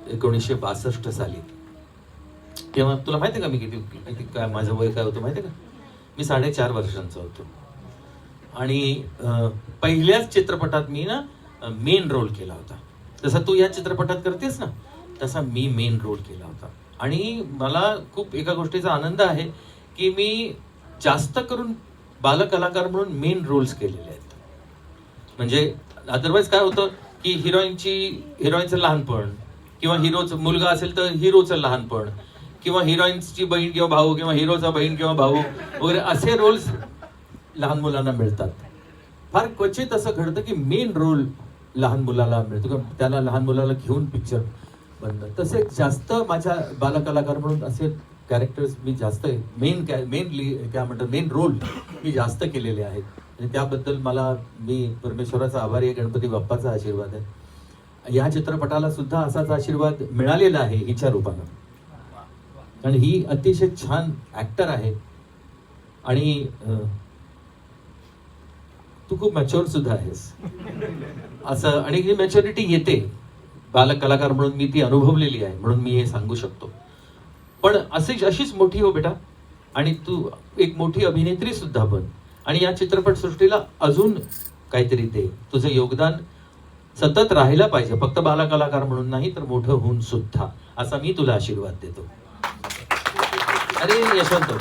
1962 साली. तेव्हा तुला माहिती आहे का मी किती काय माझं वय काय होतं माहिती आहे का? मी 4.5 वर्षांचा होतो. आणि पहिल्याच चित्रपटात मी ना मेन रोल केला होता. जसा तू या चित्रपटात करतेस ना तसा मी मेन रोल केला होता. आणि मला खूप एका गोष्टीचा आनंद आहे की मी जास्त करून बालकलाकार म्हणून मेन रोल्स केलेले आहेत. म्हणजे अदरवाईज काय होतं की हिरोईनचं लहानपण किंवा हिरोचं मुलगा असेल तर हिरोचं लहानपण किंवा हिरोईनची बहीण किंवा भाऊ किंवा हिरोचा बहीण किंवा भाऊ वगैरे असे रोल्स लहान मुलांना मिळतात. फार क्वचित असं घडतं की मेन रोल लहान मुलाला मिळतो किंवा त्याला लहान मुलाला घेऊन पिक्चर बनतं. तसे जास्त माझ्या बालकलाकार म्हणून असे कॅरेक्टर्स मी जास्त काय म्हणतात मेन रोल मी जास्त केलेले आहेत. आणि त्याबद्दल मी परमेश्वराचा आभारी आहे. गणपती बाप्पाचा आशीर्वाद आहे. या चित्रपटाला सुद्धा असाच आशीर्वाद मिळालेला आहे हिच्या रूपानं. आणि ही अतिशय छान ऍक्टर आहे. आणि तू खूप मॅच्युअर सुद्धा आहेस असं. आणि ही मॅच्युरिटी येते बालक कलाकार म्हणून मी ती अनुभवलेली आहे म्हणून मी हे सांगू शकतो. पण अशीच मोठी हो बेटा. आणि तू एक मोठी अभिनेत्री सुद्धा बन. आणि या चित्रपटसृष्टीला अजून काहीतरी दे. तुझं योगदान सतत राहिलं पाहिजे. फक्त बालकलाकार म्हणून नाही तर मोठं होऊन सुद्धा. असा मी तुला आशीर्वाद देतो. अरे यशवंत.